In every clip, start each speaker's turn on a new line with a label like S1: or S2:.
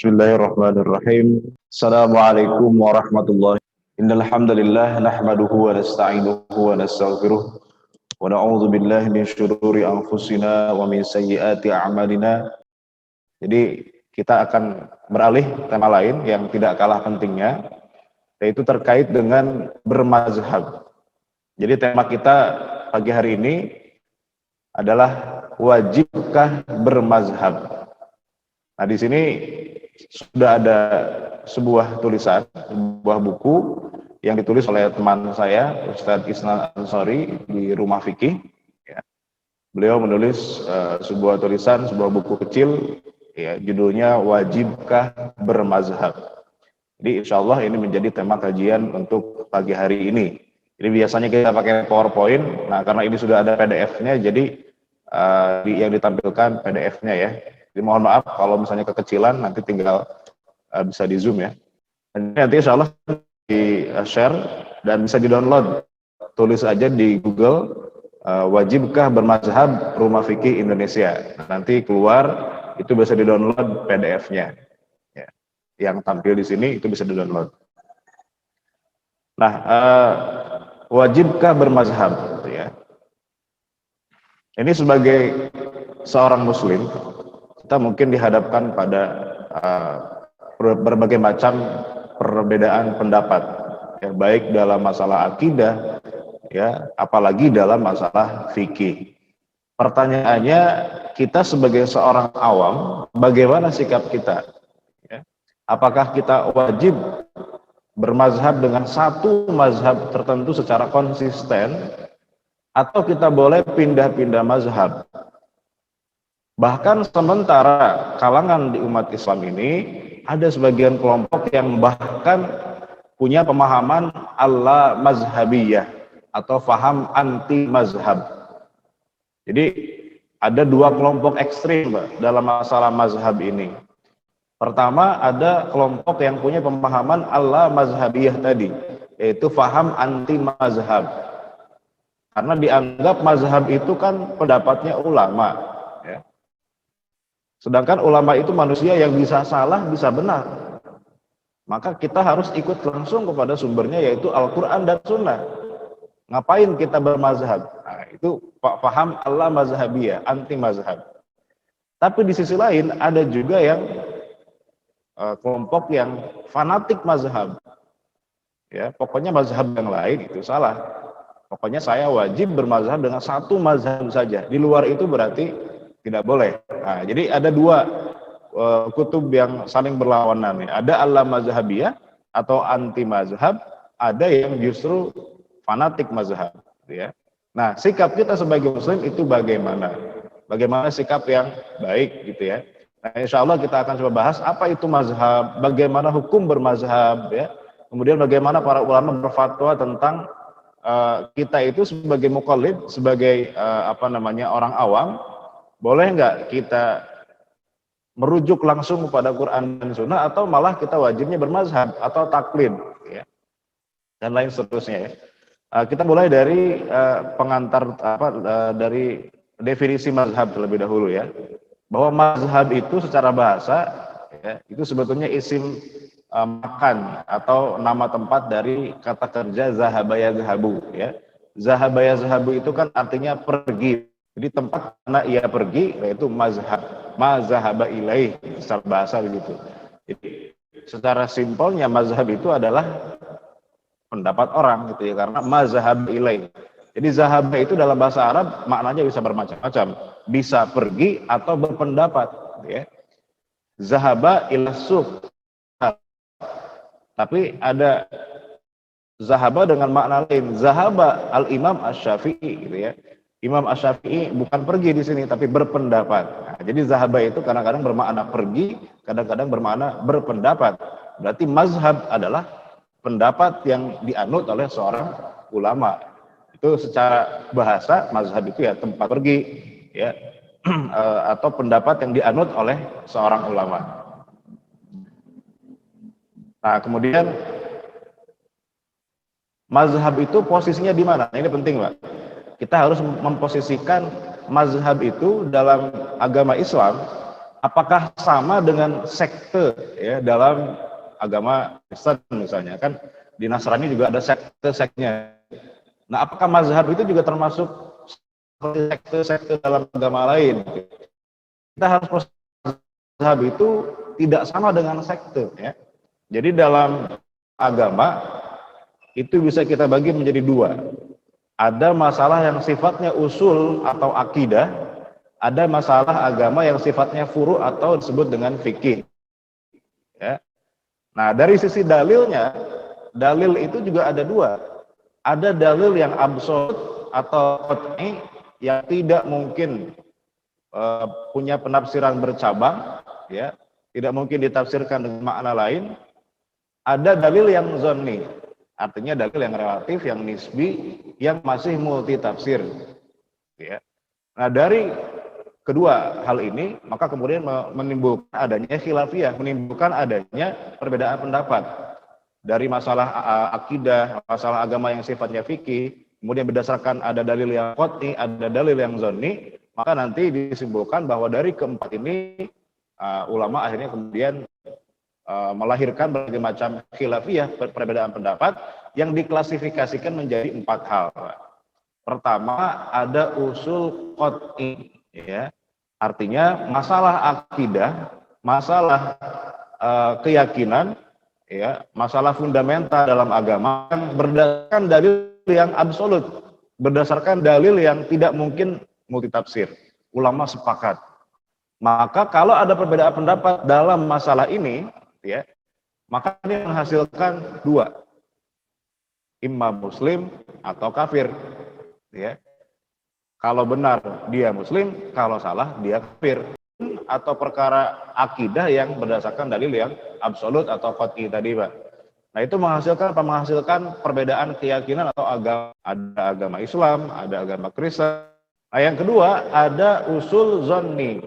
S1: Bismillahirrahmanirrahim. Assalamualaikum warahmatullahi wabarakatuh. Innal hamdalillah nahmaduhu wa nasta'inuhu wa nastaghfiruh wa na'udzu billahi min syururi anfusina wa min sayyiati a'malina. Jadi kita akan beralih tema lain yang tidak kalah pentingnya, yaitu terkait dengan bermazhab. Jadi tema kita pagi hari ini adalah wajibkah bermazhab. Nah, di sini sudah ada sebuah tulisan, sebuah buku yang ditulis oleh teman saya, Ustadz Isnan Ansori di Rumah Fikih. Ya. Beliau menulis sebuah tulisan, sebuah buku kecil, ya, judulnya Wajibkah Bermazhab. Jadi insya Allah ini menjadi tema kajian untuk pagi hari ini. Jadi biasanya kita pakai PowerPoint, nah karena ini sudah ada PDF-nya, jadi yang ditampilkan PDF-nya ya. Jadi mohon maaf kalau misalnya kekecilan, nanti tinggal bisa di zoom ya. Nanti insya Allah di share dan bisa di download. Tulis aja di Google wajibkah bermazhab Rumah Fikih Indonesia. Nanti keluar itu bisa di download PDF-nya. Ya. Yang tampil di sini itu bisa di download. Nah, wajibkah bermazhab? Gitu ya. Ini sebagai seorang Muslim, kita mungkin dihadapkan pada berbagai macam perbedaan pendapat, ya, baik dalam masalah akidah, ya, apalagi dalam masalah fikih. Pertanyaannya, kita sebagai seorang awam, bagaimana sikap kita? Ya? Apakah kita wajib bermazhab dengan satu mazhab tertentu secara konsisten, atau kita boleh pindah-pindah mazhab? Bahkan sementara kalangan di umat Islam ini ada sebagian kelompok yang bahkan punya pemahaman alla mazhabiyah atau faham anti mazhab. Jadi ada dua kelompok ekstrim dalam masalah mazhab ini. Pertama, ada kelompok yang punya pemahaman alla mazhabiyah tadi, yaitu faham anti mazhab. Karena dianggap mazhab itu kan pendapatnya ulama. Sedangkan ulama itu manusia yang bisa salah, bisa benar. Maka kita harus ikut langsung kepada sumbernya, yaitu Al-Quran dan Sunnah. Ngapain kita bermazhab? Nah, itu paham Allah mazhabiyah, anti mazhab. Tapi di sisi lain ada juga yang kelompok yang fanatik mazhab. Ya, pokoknya mazhab yang lain itu salah. Pokoknya saya wajib bermazhab dengan satu mazhab saja. Di luar itu berarti tidak boleh. Nah, jadi ada dua kutub yang saling berlawanan. Ada Allah mazhabiyah atau anti mazhab, ada yang justru fanatik mazhab. Ya. Nah, sikap kita sebagai Muslim itu bagaimana? Bagaimana sikap yang baik, gitu ya? Nah, insya Allah kita akan coba bahas apa itu mazhab, bagaimana hukum bermazhab, ya. Kemudian bagaimana para ulama berfatwa tentang kita itu sebagai muqallid, sebagai orang awam. Boleh nggak kita merujuk langsung kepada Quran dan Sunnah, atau malah kita wajibnya bermazhab atau taklid, ya, dan lain seterusnya. Ya. Kita mulai dari pengantar dari definisi mazhab terlebih dahulu ya, bahwa mazhab itu secara bahasa, ya, itu sebetulnya isim makan atau nama tempat dari kata kerja zahaba yazhabu. Ya. Zahaba yazhabu itu kan artinya pergi. Jadi tempat mana ia pergi, yaitu mazhab, mazhaba ilaih, secara bahasa begitu. Jadi secara simpelnya mazhab itu adalah pendapat orang, gitu ya, karena mazhab ilaih. Jadi zahaba itu dalam bahasa Arab maknanya bisa bermacam-macam, bisa pergi atau berpendapat, ya. Zahaba ila suq, tapi ada zahaba dengan makna lain. Zahaba al-Imam Asy-Syafi'i, gitu ya. Imam Asy-Syafi'i bukan pergi di sini, tapi berpendapat. Nah, jadi zahaba itu kadang-kadang bermakna pergi, kadang-kadang bermakna berpendapat. Berarti mazhab adalah pendapat yang dianut oleh seorang ulama. Itu secara bahasa mazhab itu ya tempat pergi, ya, atau pendapat yang dianut oleh seorang ulama. Nah, kemudian mazhab itu posisinya di mana? Nah, ini penting, Pak. Kita harus memposisikan mazhab itu dalam agama Islam Apakah sama dengan sekte ya dalam agama Kristen misalnya, kan di Nasrani juga ada sekte-sektenya. Nah, apakah mazhab itu juga termasuk sekte-sekte dalam agama lain? Kita harus mazhab itu tidak sama dengan sekte ya. Jadi dalam agama itu bisa kita bagi menjadi dua. Ada masalah yang sifatnya usul atau akidah, ada masalah agama yang sifatnya furu atau disebut dengan fikih. Ya. Nah, dari sisi dalilnya, dalil itu juga ada dua. Ada dalil yang absolut atau qat'i yang tidak mungkin punya penafsiran bercabang, ya, tidak mungkin ditafsirkan dengan makna lain. Ada dalil yang zonni, artinya dalil yang relatif, yang nisbi, yang masih multi tafsir. Ya. Nah, dari kedua hal ini, maka kemudian menimbulkan adanya khilafiyah, menimbulkan adanya perbedaan pendapat. Dari masalah akidah, masalah agama yang sifatnya fikih, kemudian berdasarkan ada dalil yang qat'i, ada dalil yang zonni, maka nanti disimpulkan bahwa dari keempat ini ulama akhirnya kemudian melahirkan berbagai macam khilafiyah, perbedaan pendapat yang diklasifikasikan menjadi 4 hal. Pertama, ada usul qat'i, ya. Artinya masalah akidah, masalah keyakinan, ya, masalah fundamental dalam agama yang berdasarkan dalil yang absolut, berdasarkan dalil yang tidak mungkin multitafsir. Ulama sepakat. Maka kalau ada perbedaan pendapat dalam masalah ini, ya, maka ini menghasilkan dua, imam muslim atau kafir, ya. Kalau benar dia muslim, kalau salah dia kafir. Atau perkara akidah yang berdasarkan dalil yang absolut atau qat'i tadi, Pak. Nah, itu menghasilkan perbedaan keyakinan atau agama. Ada agama Islam, ada agama Kristen. Nah, yang kedua ada usul zonni.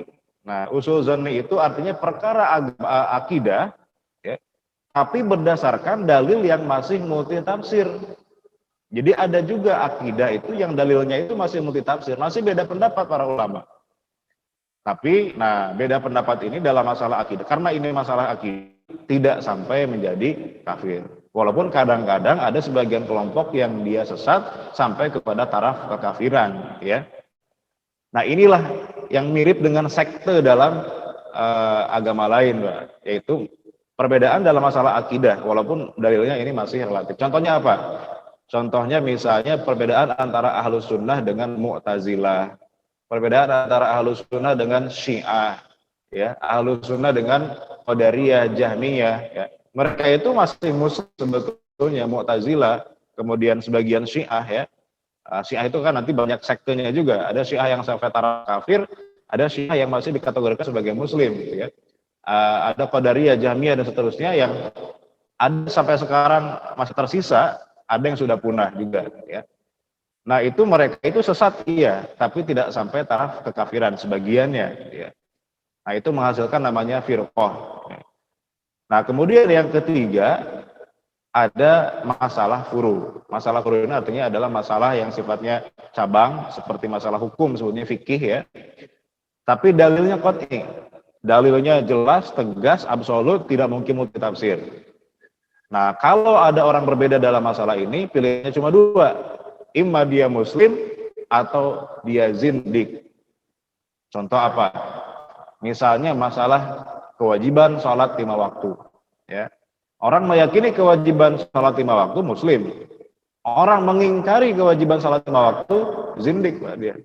S1: Nah, usul zonni itu artinya perkara akidah, ya, tapi berdasarkan dalil yang masih multitafsir. Jadi ada juga akidah itu yang dalilnya itu masih multitafsir, masih beda pendapat para ulama. Tapi, nah, beda pendapat ini dalam masalah akidah, karena ini masalah akidah, tidak sampai menjadi kafir. Walaupun kadang-kadang ada sebagian kelompok yang dia sesat sampai kepada taraf kekafiran, ya. Nah, inilah yang mirip dengan sekte dalam agama lain, Pak, yaitu perbedaan dalam masalah akidah, walaupun dalilnya ini masih relatif. Contohnya apa? Contohnya misalnya perbedaan antara Ahlus Sunnah dengan Mu'tazilah, perbedaan antara Ahlus Sunnah dengan Syiah, ya, Ahlus Sunnah dengan Qadariyah, Jahmiyah, ya. Mereka itu masih musuh sebetulnya, Mu'tazilah, kemudian sebagian Syiah, ya. Syiah itu kan nanti banyak sektenya juga. Ada Syiah yang sampai taraf kafir, ada Syiah yang masih dikategorikan sebagai Muslim, gitu ya. Ada Qadariyah, Jahmiyah dan seterusnya yang ada sampai sekarang masih tersisa, ada yang sudah punah juga, ya. Nah, itu mereka itu sesat, iya, tapi tidak sampai taraf kekafiran sebagiannya, ya. Nah, itu menghasilkan namanya firqah. Nah, kemudian yang ketiga ada masalah furu. Masalah furu ini artinya adalah masalah yang sifatnya cabang, seperti masalah hukum, sebutnya fikih, ya. Tapi dalilnya qat'i. Dalilnya jelas, tegas, absolut, tidak mungkin multitafsir. Nah, kalau ada orang berbeda dalam masalah ini, pilihannya cuma dua. Imma dia muslim atau dia zindik. Contoh apa? Misalnya masalah kewajiban sholat 5 waktu. Ya. Orang meyakini kewajiban sholat 5 waktu, muslim. Orang mengingkari kewajiban sholat 5 waktu, zindik, Pak, dia.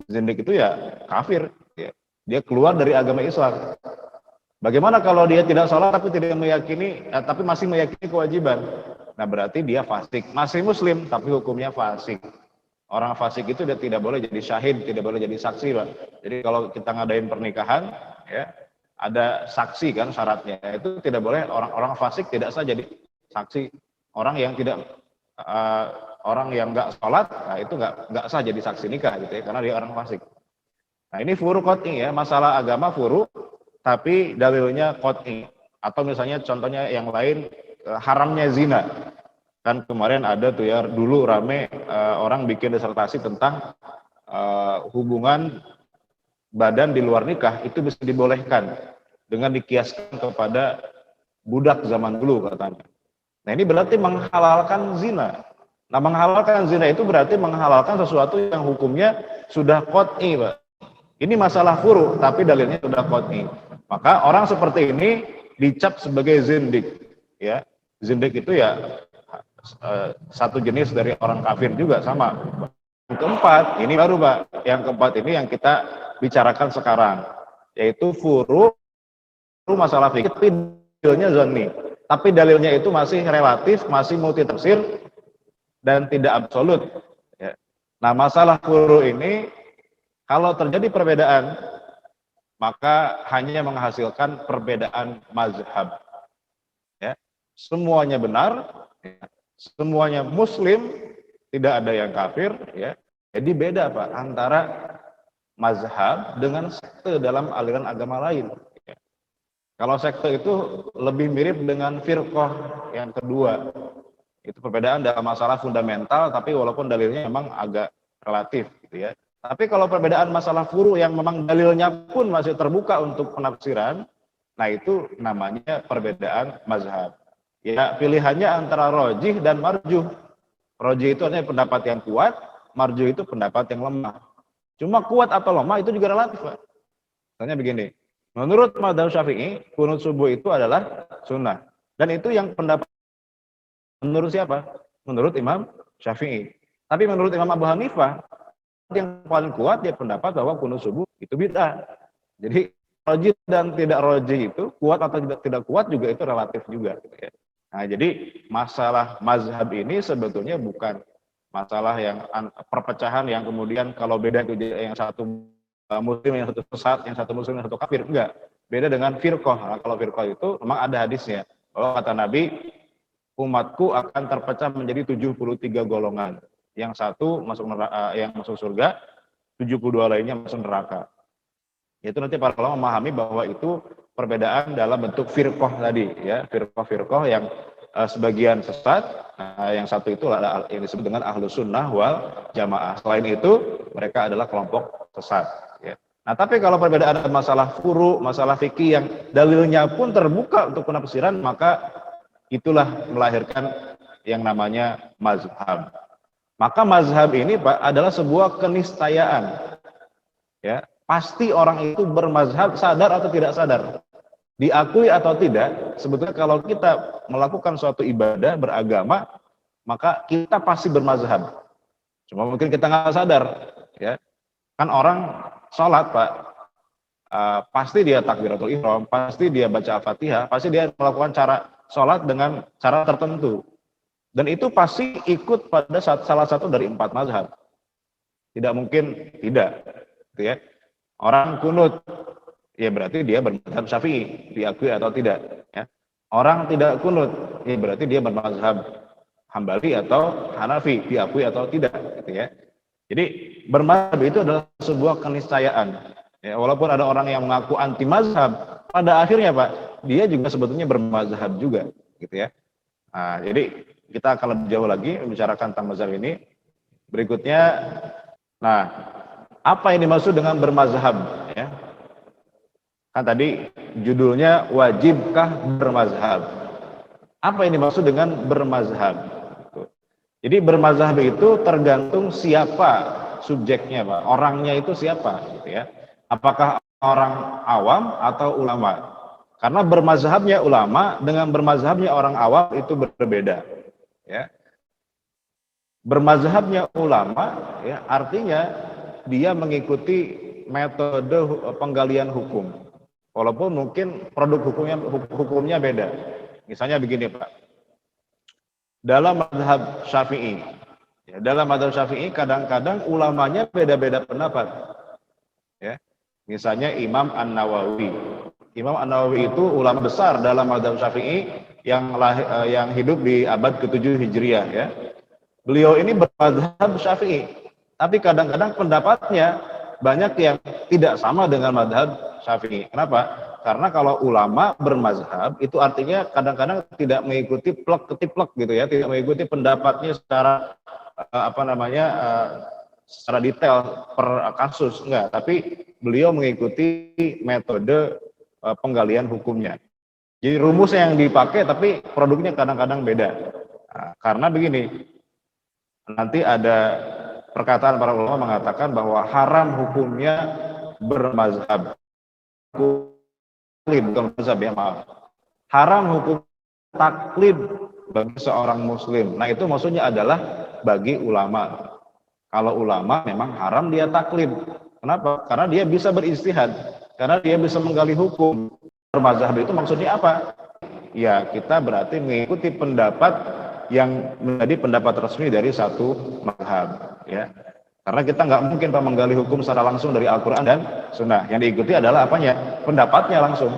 S1: Zindik itu ya kafir. Ya. Dia keluar dari agama Islam. Bagaimana kalau dia tidak sholat tapi tidak meyakini, tapi masih meyakini kewajiban? Nah, berarti dia fasik. Masih muslim tapi hukumnya fasik. Orang fasik itu dia tidak boleh jadi syahid, tidak boleh jadi saksi, Pak. Jadi kalau kita ngadain pernikahan, ya, ada saksi kan syaratnya. Itu tidak boleh, orang fasik tidak sah jadi saksi. Orang yang tidak orang yang nggak sholat, nah itu nggak sah jadi saksi nikah gitu ya, karena dia orang fasik. Nah, ini furu qat'i, ya, masalah agama furu, tapi dalilnya qat'i. Atau misalnya contohnya yang lain, haramnya zina. Kan kemarin ada tuh ya, dulu rame orang bikin disertasi tentang hubungan badan di luar nikah itu bisa dibolehkan dengan dikiaskan kepada budak zaman dulu katanya. Nah ini berarti menghalalkan zina. Nah menghalalkan zina itu berarti menghalalkan sesuatu yang hukumnya sudah qot'i, Pak. Ini masalah furu, tapi dalilnya sudah qot'i. Maka orang seperti ini dicap sebagai zindik. Ya, zindik itu ya satu jenis dari orang kafir juga sama. Yang keempat, ini baru Pak. Yang keempat ini yang kita bicarakan sekarang, yaitu furu masalah fikih, tapi dalilnya zanni. Tapi dalilnya itu masih relatif, masih multi tafsir dan tidak absolut. Ya. Nah masalah furu ini kalau terjadi perbedaan maka hanya menghasilkan perbedaan mazhab. Ya. Semuanya benar, ya. Semuanya muslim, tidak ada yang kafir. Ya. Jadi beda Pak antara mazhab dengan sekte dalam aliran agama lain. Ya. Kalau sekte itu lebih mirip dengan firqah yang kedua. Itu perbedaan dalam masalah fundamental, tapi walaupun dalilnya memang agak relatif, gitu ya. Tapi kalau perbedaan masalah furu yang memang dalilnya pun masih terbuka untuk penafsiran, nah itu namanya perbedaan mazhab. Ya pilihannya antara rojih dan marjuh. Rojih itu artinya pendapat yang kuat, marjuh itu pendapat yang lemah. Cuma kuat atau lemah itu juga relatif, Pak. Misalnya begini, menurut mazhab Syafi'i, kunut subuh itu adalah sunnah. Dan itu yang pendapat menurut siapa? Menurut Imam Syafi'i. Tapi menurut Imam Abu Hanifah, yang paling kuat dia pendapat bahwa kunut subuh itu bid'ah. Jadi rojih dan tidak rojih itu kuat atau tidak kuat juga itu relatif juga. Gitu ya. Nah jadi masalah mazhab ini sebetulnya bukan masalah yang perpecahan yang kemudian kalau beda itu yang satu muslim, yang satu sesat, yang satu muslim, yang satu kafir. Enggak. Beda dengan firqah. Nah, kalau firqah itu memang ada hadisnya. Kalau kata Nabi, umatku akan terpecah menjadi 73 golongan. Yang satu masuk neraka, yang masuk surga, 72 lainnya masuk neraka. Itu nanti para ulama memahami bahwa itu perbedaan dalam bentuk firqah tadi, ya, firqah yang sebagian sesat, yang satu itu yang disebut dengan ahlus sunnah wal jamaah. Selain itu, mereka adalah kelompok sesat. Ya. Nah, tapi kalau perbedaan masalah furu, masalah fikih yang dalilnya pun terbuka untuk penafsiran, maka itulah melahirkan yang namanya mazhab. Maka mazhab ini Pak adalah sebuah keniscayaan. Ya, pasti orang itu bermazhab sadar atau tidak sadar. Diakui atau tidak, sebetulnya kalau kita melakukan suatu ibadah beragama, maka kita pasti bermazhab. Cuma mungkin kita nggak sadar, ya. Kan orang sholat Pak, pasti dia takbiratul ihram, pasti dia baca Al-Fatihah, pasti dia melakukan cara sholat dengan cara tertentu. Dan itu pasti ikut pada salah satu dari 4 mazhab. Tidak mungkin tidak. Gitu ya. Orang kunut, ya berarti dia bermazhab Syafi'i, diakui atau tidak. Ya. Orang tidak kunut, ya berarti dia bermazhab Hambali atau Hanafi, diakui atau tidak. Gitu ya. Jadi bermazhab itu adalah sebuah keniscayaan. Ya, walaupun ada orang yang mengaku anti mazhab, pada akhirnya Pak, dia juga sebetulnya bermazhab juga. Gitu ya. Nah, jadi kita akan lebih jauh lagi membicarakan tentang mazhab ini. Berikutnya, nah, apa yang dimaksud dengan bermazhab? Ya. Kan tadi judulnya wajibkah bermazhab? Apa yang dimaksud dengan bermazhab? Jadi bermazhab itu tergantung siapa subjeknya, Pak. Orangnya itu siapa, gitu ya? Apakah orang awam atau ulama? Karena bermazhabnya ulama dengan bermazhabnya orang awam itu berbeda. Ya. Bermazhabnya ulama ya artinya dia mengikuti metode penggalian hukum walaupun mungkin produk hukumnya beda. Misalnya begini Pak, dalam mazhab Syafi'i ya, dalam mazhab Syafi'i kadang-kadang ulamanya beda-beda pendapat ya. Misalnya Imam An-Nawawi itu ulama besar dalam mazhab Syafi'i yang hidup di abad ke-7 Hijriah ya. Beliau ini bermazhab Syafi'i, tapi kadang-kadang pendapatnya banyak yang tidak sama dengan mazhab Syafi'i. Kenapa? Karena kalau ulama bermazhab itu artinya kadang-kadang tidak mengikuti plek ketiplek gitu ya, tidak mengikuti pendapatnya secara secara detail per kasus enggak, tapi beliau mengikuti metode penggalian hukumnya. Jadi rumusnya yang dipakai tapi produknya kadang-kadang beda. Nah, karena begini, nanti ada perkataan para ulama mengatakan bahwa haram hukumnya bermazhab. Bukan mazhab ya, maaf. Haram hukum taklid bagi seorang muslim. Nah, itu maksudnya adalah bagi ulama. Kalau ulama memang haram dia taklid. Kenapa? Karena dia bisa beristihad. Karena dia bisa menggali hukum. Bermazhab itu maksudnya apa? Ya, kita berarti mengikuti pendapat yang menjadi pendapat resmi dari satu mazhab, ya. Karena kita nggak mungkin Pak menggali hukum secara langsung dari Al-Quran dan Sunnah. Yang diikuti adalah apanya? Pendapatnya langsung.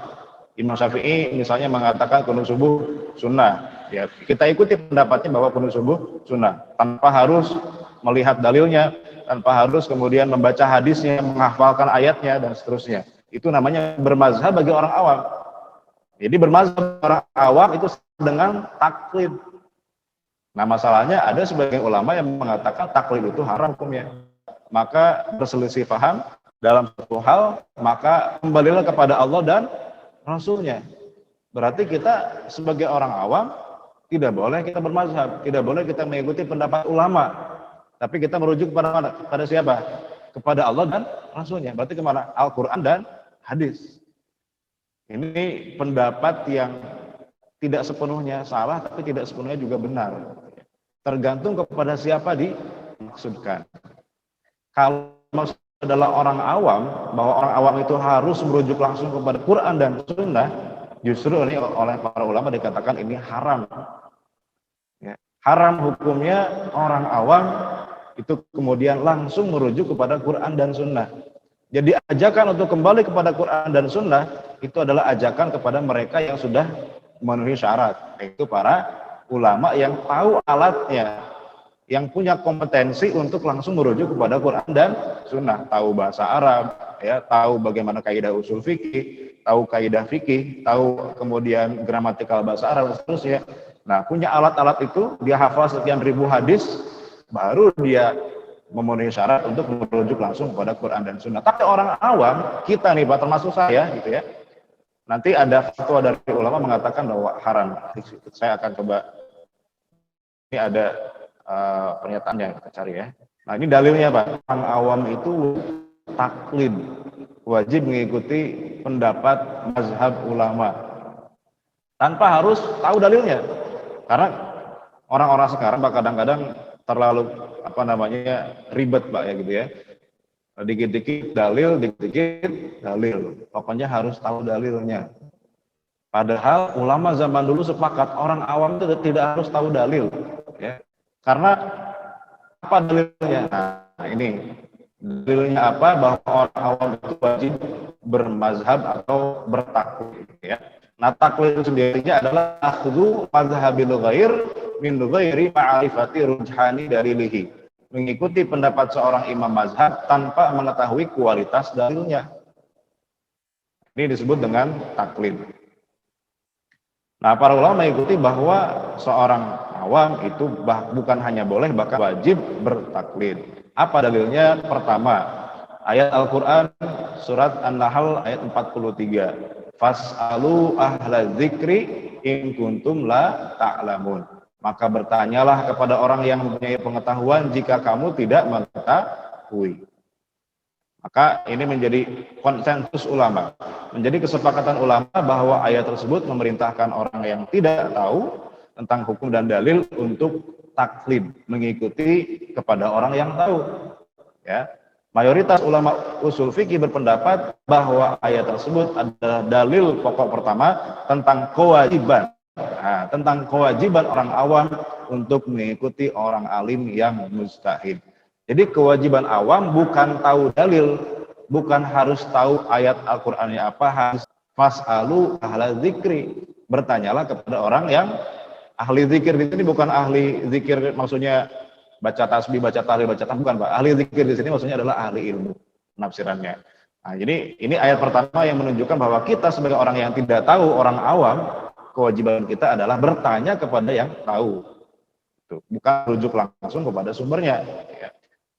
S1: Imam Syafi'i misalnya mengatakan kunut subuh sunnah. Ya, kita ikuti pendapatnya bahwa kunut subuh sunnah. Tanpa harus melihat dalilnya, tanpa harus kemudian membaca hadisnya, menghafalkan ayatnya, dan seterusnya. Itu namanya bermazhab bagi orang awam. Jadi bermazhab orang awam itu dengan taklid. Nah, masalahnya ada sebagian ulama yang mengatakan taklid itu haram hukumnya. Maka berselisih paham dalam satu hal, maka kembalilah kepada Allah dan Rasulnya. Berarti kita sebagai orang awam tidak boleh kita bermazhab, tidak boleh kita mengikuti pendapat ulama. Tapi kita merujuk kepada mana? Kepada siapa? Kepada Allah dan Rasulnya. Berarti kemana? Al-Quran dan hadis. Ini pendapat yang tidak sepenuhnya salah, tapi tidak sepenuhnya juga benar. Tergantung kepada siapa dimaksudkan. Kalau maksud adalah orang awam, bahwa orang awam itu harus merujuk langsung kepada Quran dan Sunnah, justru ini oleh para ulama dikatakan ini haram. Ya. Haram hukumnya orang awam itu kemudian langsung merujuk kepada Quran dan Sunnah. Jadi ajakan untuk kembali kepada Quran dan Sunnah itu adalah ajakan kepada mereka yang sudah memenuhi syarat, yaitu para ulama yang tahu alatnya, yang punya kompetensi untuk langsung merujuk kepada Quran dan Sunnah, tahu bahasa Arab, ya, tahu bagaimana kaidah usul fikih, tahu kaidah fikih, tahu kemudian gramatikal bahasa Arab, dan seterusnya. Nah, punya alat-alat itu, dia hafal sekian ribu hadis, baru dia memenuhi syarat untuk merujuk langsung kepada Quran dan Sunnah. Tapi orang awam, kita nih Pak, termasuk saya gitu ya, nanti ada fatwa dari ulama mengatakan bahwa haram. Saya akan coba, ini ada pernyataannya, kita cari ya. Nah, ini dalilnya Pak, orang awam itu taklid, wajib mengikuti pendapat mazhab ulama tanpa harus tahu dalilnya. Karena orang-orang sekarang Pak kadang-kadang terlalu ribet Pak ya gitu ya. Dikit-dikit dalil, dikit-dikit dalil. Pokoknya harus tahu dalilnya. Padahal ulama zaman dulu sepakat orang awam itu tidak harus tahu dalil, ya. Karena apa dalilnya? Nah, ini dalilnya apa? Bahwa orang awam itu wajib bermazhab atau bertaklid, ya. Nah, taklid itu sendirinya adalah akhdhu mazhabil ghair min ghairi ma'rifati rujhani dalilihi. Mengikuti pendapat seorang imam mazhab tanpa mengetahui kualitas dalilnya. Ini disebut dengan taklid. Nah, para ulama mengikuti bahwa seorang awam itu bukan hanya boleh, bahkan wajib bertaklid. Apa dalilnya? Pertama, ayat Al-Quran surat An-Nahl ayat 43. Fas'alu ahla dzikri in kuntum la ta'lamun. Maka bertanyalah kepada orang yang mempunyai pengetahuan jika kamu tidak mengetahui. Maka ini menjadi konsensus ulama, menjadi kesepakatan ulama bahwa ayat tersebut memerintahkan orang yang tidak tahu tentang hukum dan dalil untuk taklid, mengikuti kepada orang yang tahu. Ya, mayoritas ulama usul fikih berpendapat bahwa ayat tersebut adalah dalil pokok pertama tentang kewajiban. Nah, tentang kewajiban orang awam untuk mengikuti orang alim yang mujtahid. Jadi kewajiban awam bukan tahu dalil, bukan harus tahu ayat Al-Qur'annya apa, harus fas'alu ahla dzikri. Bertanyalah kepada orang yang ahli zikir. Di sini bukan ahli zikir maksudnya baca tasbih, baca tahlil, baca tahmid, bukan Pak. Ahli zikir di sini maksudnya adalah ahli ilmu penafsirannya. Nah, jadi ini ayat pertama yang menunjukkan bahwa kita sebagai orang yang tidak tahu, orang awam, kewajiban kita adalah bertanya kepada yang tahu. Bukan rujuk langsung kepada sumbernya.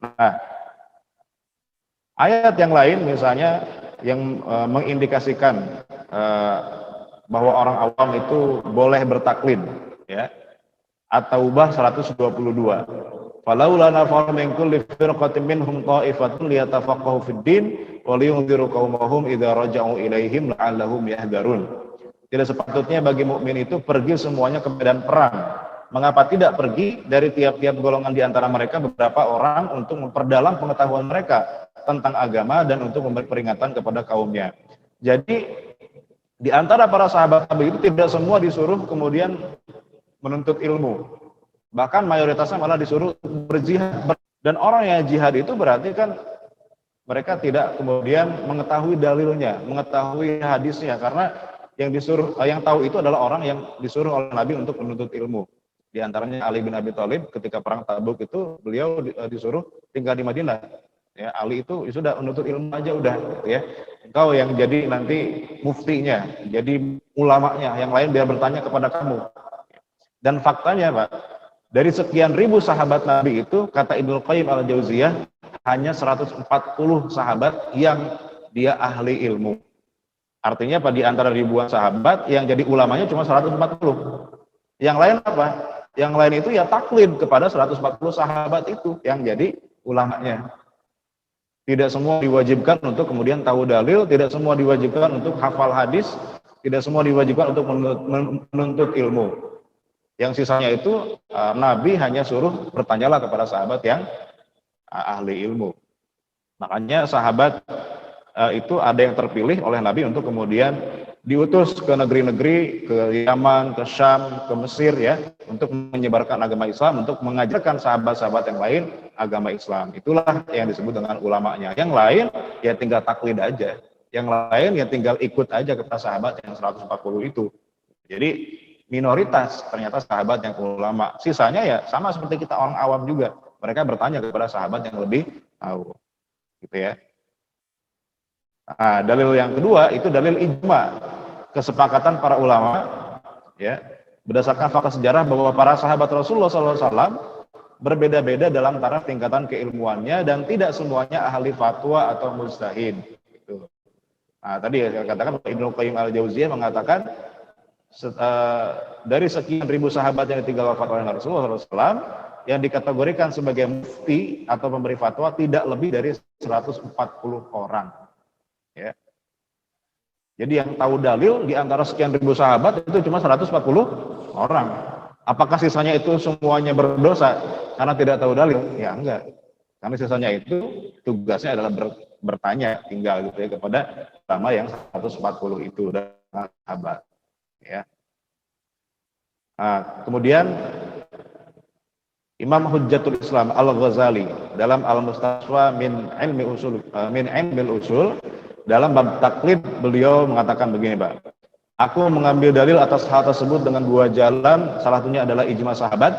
S1: Nah, Ayat yang lain misalnya yang mengindikasikan bahwa orang awam itu boleh bertaklid, ya. At-Taubah 122. Falaula nafar min kulli firqatin minhum ta'ifatun liyatafaqahu fid din wa liyunziru qaumahum idza raja'u ilaihim la'allahum yahdharun. Tidak sepatutnya bagi mukmin itu pergi semuanya ke medan perang. Mengapa tidak pergi dari tiap-tiap golongan di antara mereka beberapa orang untuk memperdalam pengetahuan mereka tentang agama dan untuk memberi peringatan kepada kaumnya. Jadi di antara para sahabat Nabi itu tidak semua disuruh kemudian menuntut ilmu. Bahkan mayoritasnya malah disuruh berjihad. Dan orang yang jihad itu berarti kan mereka tidak kemudian mengetahui dalilnya, mengetahui hadisnya, karena yang tahu itu adalah orang yang disuruh oleh Nabi untuk menuntut ilmu. Di antaranya Ali bin Abi Thalib ketika perang Tabuk itu beliau disuruh tinggal di Madinah. Ya, Ali itu sudah menuntut ilmu aja udah, ya. Engkau yang jadi nanti muftinya, jadi ulamanya, yang lain biar bertanya kepada kamu. Dan faktanya, Pak, dari sekian ribu sahabat Nabi itu, kata Ibnu Qayyim al-Jauziyah, hanya 140 sahabat yang dia ahli ilmu. Artinya Pak, di antara ribuan sahabat yang jadi ulamanya cuma 140. Yang lain apa? Yang lain itu ya taklid kepada 140 sahabat itu yang jadi ulamanya. Tidak semua diwajibkan untuk kemudian tahu dalil, tidak semua diwajibkan untuk hafal hadis, tidak semua diwajibkan untuk menuntut ilmu. Yang sisanya itu Nabi hanya suruh bertanyalah kepada sahabat yang ahli ilmu. Makanya sahabat itu ada yang terpilih oleh Nabi untuk kemudian diutus ke negeri-negeri, ke Yaman, ke Syam, ke Mesir, ya, untuk menyebarkan agama Islam, untuk mengajarkan sahabat-sahabat yang lain agama Islam. Itulah yang disebut dengan ulamanya. Yang lain ya tinggal taklid aja. Yang lain ya tinggal ikut aja kepada sahabat yang 140 itu. Jadi minoritas ternyata sahabat yang ulama. Sisanya ya sama seperti kita orang awam juga. Mereka bertanya kepada sahabat yang lebih tahu. Gitu ya. Nah, dalil yang kedua itu dalil ijma, kesepakatan para ulama, ya, berdasarkan fakta sejarah bahwa para sahabat Rasulullah SAW berbeda-beda dalam taraf tingkatan keilmuannya dan tidak semuanya ahli fatwa atau mujtahid. Gitu. Nah, tadi saya katakan Ibnu Qayyim al-Jauziyah mengatakan dari sekian ribu sahabat yang ditinggal wafat oleh Rasulullah SAW, yang dikategorikan sebagai mufti atau pemberi fatwa tidak lebih dari 140 orang. Ya. Jadi yang tahu dalil di antara sekian ribu sahabat itu cuma 140 orang. Apakah sisanya itu semuanya berdosa karena tidak tahu dalil? Ya enggak. Karena sisanya itu tugasnya adalah bertanya tinggal gitu ya kepada ulama yang 140 itu dan sahabat. Ya. Nah, kemudian Imam Hujjatul Islam Al-Ghazali dalam Al-Mustasfa min ilmil usul dalam bab taklid beliau mengatakan begini, Pak. Aku mengambil dalil atas hal tersebut dengan dua jalan, salah satunya adalah ijma sahabat,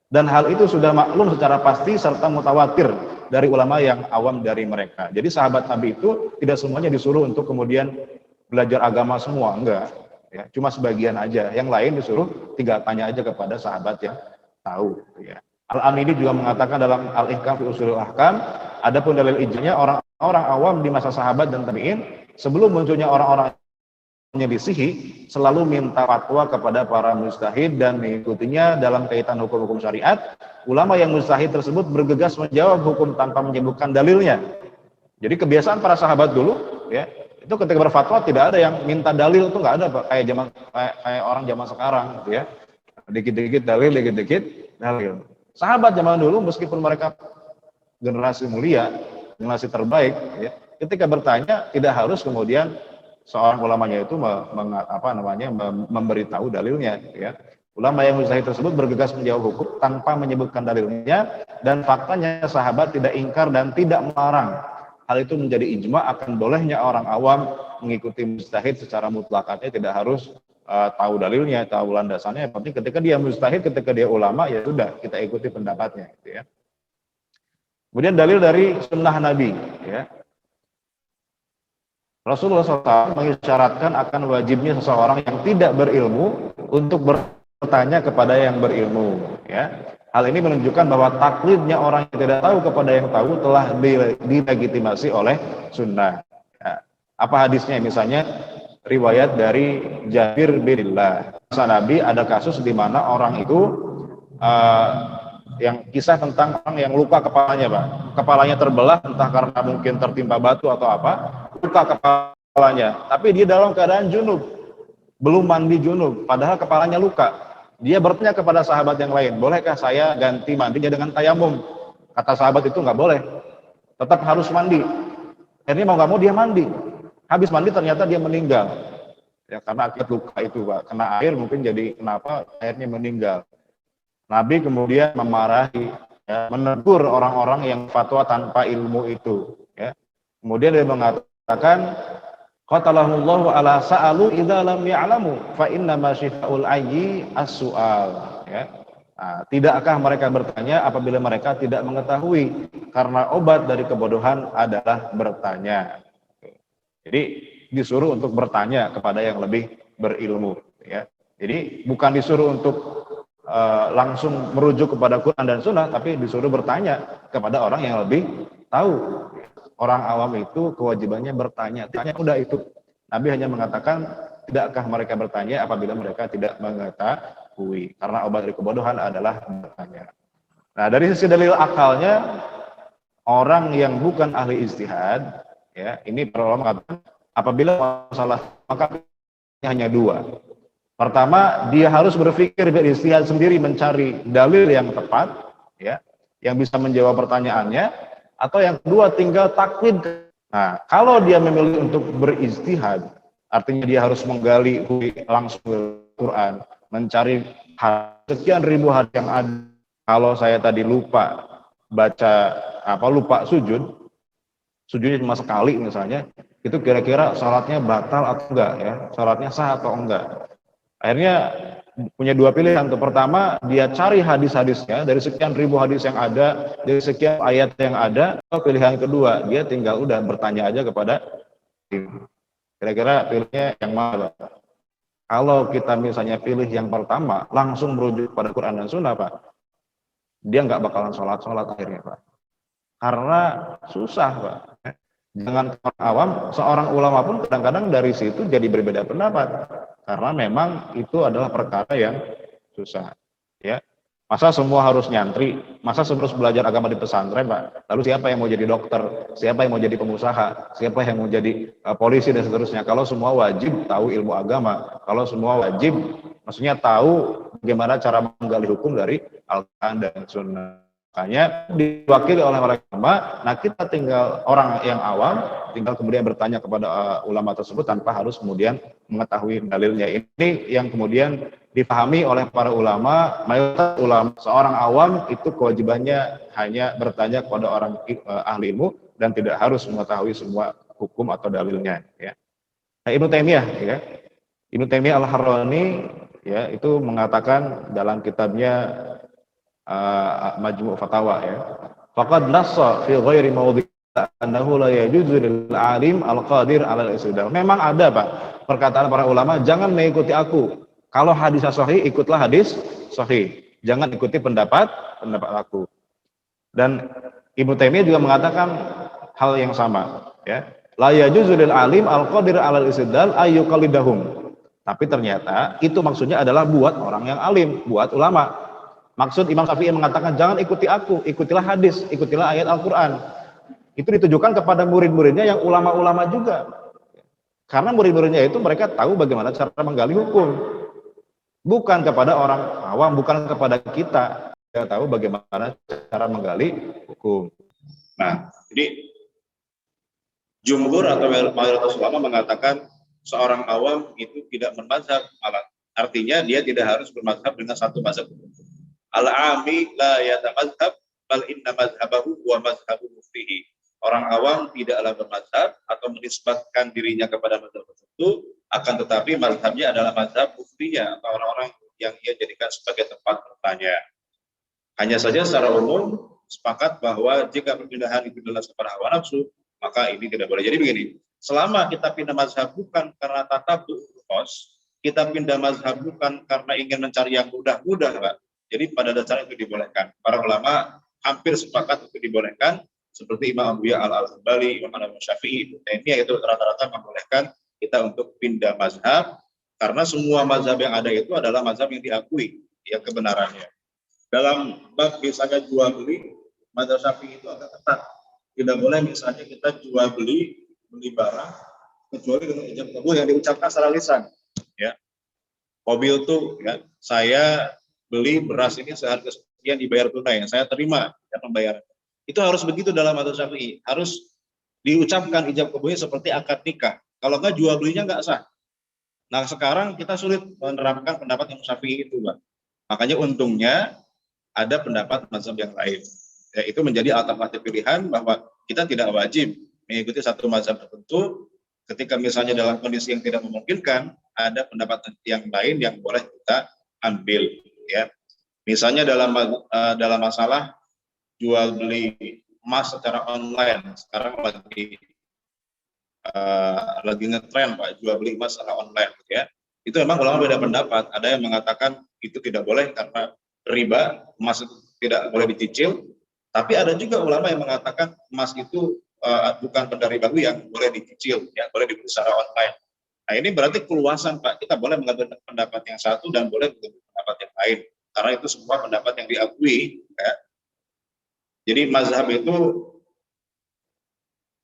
S1: dan hal itu sudah maklum secara pasti serta mutawatir dari ulama yang awam dari mereka. Jadi sahabat Nabi itu tidak semuanya disuruh untuk kemudian belajar agama semua, enggak. Ya, cuma sebagian aja. Yang lain disuruh tinggal tanya aja kepada sahabat yang tahu. Ya. Al-Amidi juga mengatakan dalam Al-Ihkam fi Ushulul Ahkam, adapun dalil ijma'nya orang awam di masa sahabat dan tabi'in sebelum munculnya orang-orang menyelisihi selalu minta fatwa kepada para mujtahid dan mengikutinya dalam kaitan hukum-hukum syariat. Ulama yang mujtahid tersebut bergegas menjawab hukum tanpa menyebutkan dalilnya. Jadi kebiasaan para sahabat dulu, ya, itu ketika berfatwa tidak ada yang minta dalil, itu nggak ada, Pak, kayak orang zaman sekarang, gitu ya. Dikit-dikit dalil, dikit-dikit dalil. Sahabat zaman dulu meskipun mereka generasi mulia, generasi terbaik, ya, ketika bertanya tidak harus kemudian seorang ulamanya itu memberitahu dalilnya, ya. Ulama yang mujtahid tersebut bergegas menjawab hukum tanpa menyebutkan dalilnya, dan faktanya sahabat tidak ingkar dan tidak melarang. Hal itu menjadi ijma akan bolehnya orang awam mengikuti mujtahid secara mutlakatnya, tidak harus tahu dalilnya, tahu landasannya. Yang penting ketika dia mujtahid, ketika dia ulama, ya sudah kita ikuti pendapatnya, gitu ya. Kemudian dalil dari sunnah Nabi, ya. Rasulullah SAW mengisyaratkan akan wajibnya seseorang yang tidak berilmu untuk bertanya kepada yang berilmu, ya. Hal ini menunjukkan bahwa taklidnya orang yang tidak tahu kepada yang tahu telah dilegitimasi oleh sunnah. Ya. Apa hadisnya? Misalnya riwayat dari Jabir bin Abdullah. Nabi ada kasus di mana orang itu uh, yang kisah tentang orang yang luka kepalanya, Pak. Kepalanya terbelah entah karena mungkin tertimpa batu atau apa, luka kepalanya. Tapi dia dalam keadaan junub, belum mandi junub, padahal kepalanya luka. Dia bertanya kepada sahabat yang lain, bolehkah saya ganti mandinya dengan tayamum? Kata sahabat itu nggak boleh, tetap harus mandi. Akhirnya mau nggak mau dia mandi. Habis mandi ternyata dia meninggal. Ya karena akibat luka itu, Pak. Kena air mungkin jadi kenapa akhirnya meninggal. Nabi kemudian memarahi, ya, menegur orang-orang yang fatwa tanpa ilmu itu. Ya. Kemudian dia mengatakan, qatalahullahu ala sa'alu idza lam ya'lamu fa inna ma syifa'ul ayyi as-su'al, ya. Nah, tidakkah mereka bertanya apabila mereka tidak mengetahui, karena obat dari kebodohan adalah bertanya. Jadi disuruh untuk bertanya kepada yang lebih berilmu, ya. Jadi bukan disuruh untuk langsung merujuk kepada Quran dan Sunnah, tapi disuruh bertanya kepada orang yang lebih tahu. Orang awam itu kewajibannya bertanya. Tanya udah itu. Nabi hanya mengatakan, tidakkah mereka bertanya apabila mereka tidak mengetahui? Karena obat dari kebodohan adalah bertanya. Nah, dari sisi dalil akalnya, orang yang bukan ahli ijtihad, ya, ini para ulama mengatakan, apabila masalah maka hanya dua. Pertama, dia harus berpikir beristihad sendiri mencari dalil yang tepat, ya, yang bisa menjawab pertanyaannya. Atau yang kedua, tinggal taklid. Nah, kalau dia memilih untuk beristihad, artinya dia harus menggali langsung Al-Quran, mencari sekian ribu hadis yang ada. Kalau saya tadi lupa lupa sujudnya cuma sekali misalnya, itu kira-kira sholatnya batal atau enggak, ya, sholatnya sah atau enggak. Akhirnya punya dua pilihan. Untuk pertama, dia cari hadis-hadisnya dari sekian ribu hadis yang ada, dari sekian ayat yang ada. Atau pilihan kedua, dia tinggal udah bertanya aja kepada kira-kira pilihnya yang mana, Pak? Kalau kita misalnya pilih yang pertama, langsung merujuk pada Quran dan Sunnah, Pak, dia nggak bakalan sholat akhirnya, Pak. Karena susah, Pak. Jangan orang awam, seorang ulama pun kadang-kadang dari situ jadi berbeda pendapat. Karena memang itu adalah perkara yang susah, ya. Masa semua harus nyantri, masa harus belajar agama di pesantren, Pak? Lalu siapa yang mau jadi dokter, siapa yang mau jadi pengusaha, siapa yang mau jadi polisi dan seterusnya? Kalau semua wajib tahu ilmu agama, kalau semua wajib, maksudnya tahu bagaimana cara menggali hukum dari Al-Quran dan Sunnah. Makanya diwakili oleh para ulama. Nah, kita tinggal orang yang awam, tinggal kemudian bertanya kepada ulama tersebut tanpa harus kemudian mengetahui dalilnya. Ini yang kemudian dipahami oleh para ulama. Mayoritas ulama, seorang awam itu kewajibannya hanya bertanya kepada orang ahli ilmu dan tidak harus mengetahui semua hukum atau dalilnya, ya. Nah, Ibnu Taimiyah, ya, Ibnu Taimiyah Al-Harrani, ya, itu mengatakan dalam kitabnya Majmu' Fatawa, ya, faqad nassa fi ghairi mawdi' annahu la yajuzu lil alim al-qadir 'ala al-istidlal. Memang ada, Pak, perkataan para ulama, jangan mengikuti aku. Kalau hadis sahih, ikutlah hadis sahih. Jangan ikuti pendapat aku. Dan Ibnu Taimiyah juga mengatakan hal yang sama, ya. La yajuzu lil alim al-qadir 'ala al-istidlal ayyuqallidahum. Tapi ternyata itu maksudnya adalah buat orang yang alim, buat ulama. Maksud Imam Syafi'i mengatakan jangan ikuti aku, ikutilah hadis, ikutilah ayat Al-Quran. Itu ditujukan kepada murid-muridnya yang ulama-ulama juga. Karena murid-muridnya itu mereka tahu bagaimana cara menggali hukum. Bukan kepada orang awam, bukan kepada kita. Kita tahu bagaimana cara menggali hukum. Nah, jadi jumhur atau mayoritas ulama mengatakan seorang awam itu tidak bermazhab. Artinya dia tidak harus bermazhab dengan satu mazhab. Al-ami la yatamazhab bal inna mazhabahu wa mazhabu muftihi. Orang awam tidaklah bermazhab atau menisbatkan dirinya kepada mazhab tertentu, akan tetapi mazhabnya adalah mazhab muftinya atau orang-orang yang ia jadikan sebagai tempat bertanya. Hanya saja secara umum sepakat bahwa jika perpindahan itu adalah kepada hawa nafsu, maka ini tidak boleh. Jadi begini, selama kita pindah mazhab bukan karena tatabu khos, kita pindah mazhab bukan karena ingin mencari yang mudah-mudah, Pak. Jadi pada dasarnya itu dibolehkan. Para ulama hampir sepakat itu dibolehkan, seperti Imam Abu Ya'la Al-Hambali, Imam Syafi'i, Ibnu Taimiyah itu rata-rata membolehkan kita untuk pindah mazhab, karena semua mazhab yang ada itu adalah mazhab yang diakui yang kebenarannya. Dalam bab misalnya jual beli, mazhab Syafi'i itu agak ketat. Tidak boleh misalnya kita jual beli barang kecuali dengan ijab kabul yang diucapkan secara lisan. Ya, mobil tuh, ya, saya beli beras ini seharga sekian dibayar tunai, saya terima ya pembayaran. Itu harus begitu dalam mazhab Syafi'i, harus diucapkan ijab kabulnya seperti akad nikah. Kalau enggak jual belinya enggak sah. Nah, sekarang kita sulit menerapkan pendapat yang Syafi'i itu, Pak. Makanya untungnya ada pendapat mazhab yang lain. Ya, itu menjadi alternatif pilihan bahwa kita tidak wajib mengikuti satu mazhab tertentu. Ketika misalnya dalam kondisi yang tidak memungkinkan, ada pendapat yang lain yang boleh kita ambil. Ya, misalnya dalam masalah jual beli emas secara online, sekarang lagi ngetren, Pak, jual beli emas secara online, ya. Itu memang ulama beda pendapat. Ada yang mengatakan itu tidak boleh karena riba, emas itu tidak boleh dicicil. Tapi ada juga ulama yang mengatakan emas itu bukan benda ribawi yang boleh dicicil, ya, boleh dibeli secara online. Nah, ini berarti keluasan, Pak. Kita boleh mengambil pendapat yang satu dan boleh mengambil pendapat yang lain. Karena itu semua pendapat yang diakui, ya. Jadi mazhab itu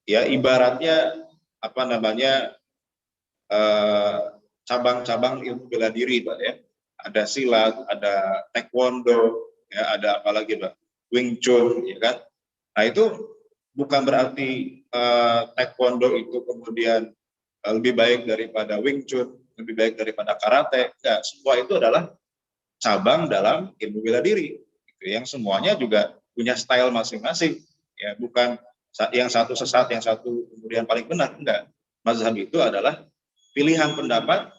S1: ya ibaratnya apa namanya cabang-cabang ilmu bela diri, Pak, ya. Ada silat, ada taekwondo, ya, ada apa lagi, Pak? Wing Chun, ya kan? Nah, itu bukan berarti taekwondo itu kemudian lebih baik daripada Wing Chun, lebih baik daripada karate. Enggak, semua itu adalah cabang dalam ilmu bela diri. Yang semuanya juga punya style masing-masing, ya, bukan yang satu sesat, yang satu kemudian paling benar, enggak. Mazhab itu adalah pilihan pendapat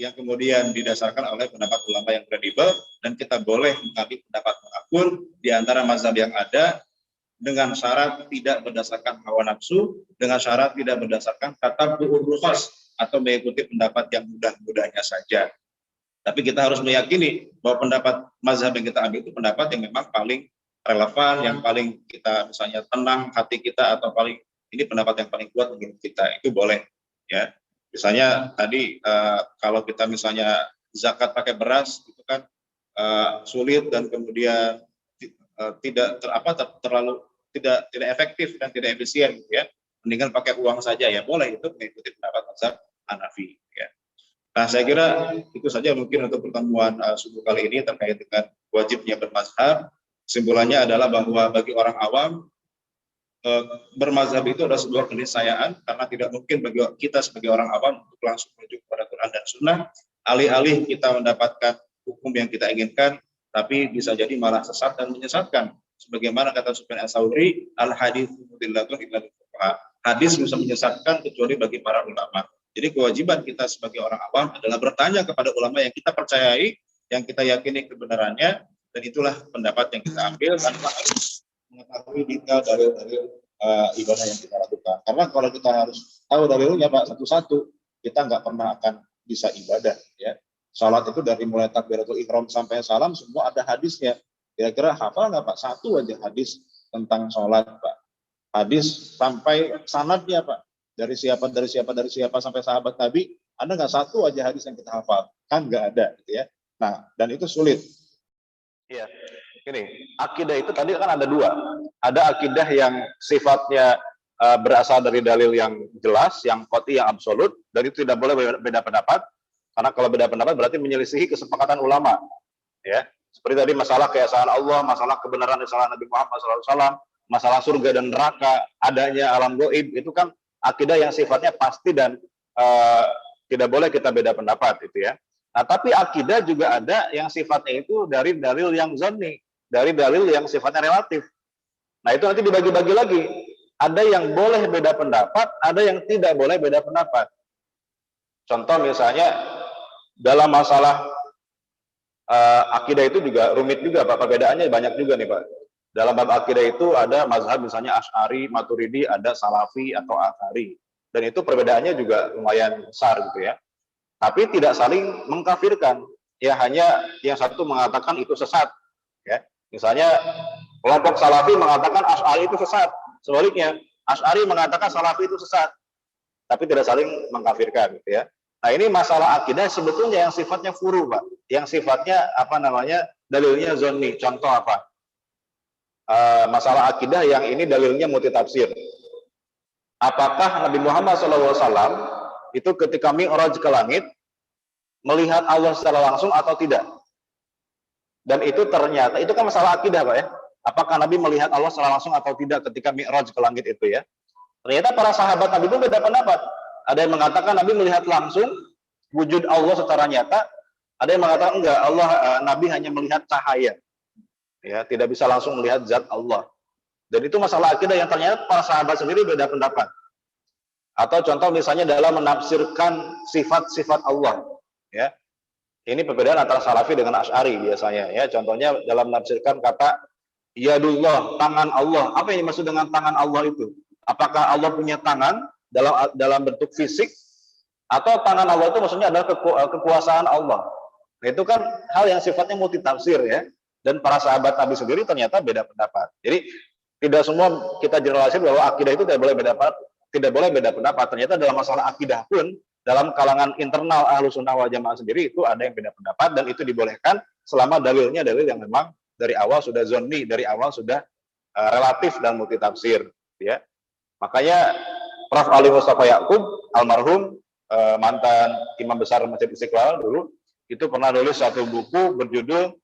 S1: yang kemudian didasarkan oleh pendapat ulama yang kredibel, dan kita boleh mengambil pendapat manapun di antara mazhab yang ada dengan syarat tidak berdasarkan hawa nafsu, dengan syarat tidak berdasarkan tatabbu'ur rukhas atau mengikuti pendapat yang mudah-mudahnya saja. Tapi kita harus meyakini bahwa pendapat mazhab yang kita ambil itu pendapat yang memang paling relevan, yang paling kita misalnya tenang hati kita, atau paling ini pendapat yang paling kuat menurut kita, itu boleh, ya. Misalnya tadi kalau kita misalnya zakat pakai beras itu kan sulit dan kemudian tidak terlalu tidak efektif dan tidak efisien, gitu ya. Mendingan pakai uang saja, ya boleh, itu mengikuti pendapat mazhab Hanafi, ya. Nah, saya kira itu saja mungkin untuk pertemuan subuh kali ini terkait dengan wajibnya bermazhab. Kesimpulannya adalah bahwa bagi orang awam bermazhab itu adalah sebuah keniscayaan, karena tidak mungkin bagi kita sebagai orang awam untuk langsung menuju kepada Quran dan Sunnah. Alih-alih kita mendapatkan hukum yang kita inginkan, tapi bisa jadi malah sesat dan menyesatkan. Sebagaimana kata Sufyan Ats-Tsauri, al-hadits mudillatun illa lil fuqaha. Hadis bisa menyesatkan kecuali bagi para ulama. Jadi kewajiban kita sebagai orang awam adalah bertanya kepada ulama yang kita percayai, yang kita yakini kebenarannya, dan itulah pendapat yang kita ambil tanpa harus mengetahui detail dalil-dalil ibadah yang kita lakukan. Karena kalau kita harus tahu dalilnya, Pak, satu-satu, kita nggak pernah akan bisa ibadah, ya. Salat itu dari mulai takbiratul ihram sampai salam semua ada hadisnya. Kira-kira hafal nggak, Pak? Satu aja hadis tentang sholat, Pak. Hadis sampai sanadnya, Pak. Dari siapa sampai sahabat Nabi, ada nggak satu aja hadis yang kita hafal? Kan nggak ada, gitu ya. Nah, dan itu sulit. Iya, ini akidah itu tadi kan ada dua. Ada akidah yang sifatnya berasal dari dalil yang jelas, yang qat'i, yang absolut, dan itu tidak boleh beda pendapat. Karena kalau beda pendapat berarti menyelisihi kesepakatan ulama, ya. Seperti tadi masalah keesaan Allah, masalah kebenaran risalah Nabi Muhammad SAW, masalah surga dan neraka, adanya alam gaib, itu kan akidah yang sifatnya pasti dan tidak boleh kita beda pendapat, itu ya. Nah, tapi akidah juga ada yang sifatnya itu dari dalil yang zonni, dari dalil yang sifatnya relatif. Nah, itu nanti dibagi-bagi lagi. Ada yang boleh beda pendapat, ada yang tidak boleh beda pendapat. Contoh misalnya dalam masalah akidah itu juga rumit juga, Pak. Perbedaannya banyak juga nih, Pak. Dalam bab akidah itu ada mazhab misalnya Asy'ari, Maturidi, ada Salafi atau Athari. Dan itu perbedaannya juga lumayan besar gitu ya. Tapi tidak saling mengkafirkan. Ya hanya yang satu mengatakan itu sesat, Ya, misalnya kelompok Salafi mengatakan Asy'ari itu sesat, sebaliknya Asy'ari mengatakan Salafi itu sesat, tapi tidak saling mengkafirkan, gitu ya. Nah, ini masalah akidah sebetulnya yang sifatnya furu, Pak, yang sifatnya apa namanya dalilnya zonni. Contoh apa? Masalah akidah yang ini dalilnya multitafsir. Apakah Nabi Muhammad SAW itu ketika mi'raj ke langit melihat Allah secara langsung atau tidak? Dan itu ternyata, itu kan masalah akidah, Pak, ya. Apakah Nabi melihat Allah secara langsung atau tidak ketika mi'raj ke langit itu, ya? Ternyata para sahabat Nabi pun beda pendapat. Ada yang mengatakan Nabi melihat langsung wujud Allah secara nyata, ada yang mengatakan enggak, Nabi hanya melihat cahaya. Ya, tidak bisa langsung melihat zat Allah. Dan itu masalah akidah yang ternyata para sahabat sendiri beda pendapat. Atau contoh misalnya dalam menafsirkan sifat-sifat Allah, ya. Ini perbedaan antara Salafi dengan Asy'ari biasanya, ya. Contohnya dalam menafsirkan kata yadullah, tangan Allah. Apa yang dimaksud dengan tangan Allah itu? Apakah Allah punya tangan dalam bentuk fisik, atau tangan Allah itu maksudnya adalah kekuasaan Allah? Nah, itu kan hal yang sifatnya multitafsir, ya. Dan para sahabat Nabi sendiri ternyata beda pendapat. Jadi tidak semua kita generalisir bahwa akidah itu tidak boleh beda pendapat. Ternyata dalam masalah akidah pun dalam kalangan internal Ahlussunnah wal Jamaah sendiri itu ada yang beda pendapat, dan itu dibolehkan selama dalilnya dalil yang memang dari awal sudah zonni, dari awal sudah relatif dan multitafsir, ya. Makanya Prof. Ali Mustafa Ya'qub almarhum, mantan imam besar Masjid Istiqlal dulu, itu pernah nulis satu buku berjudul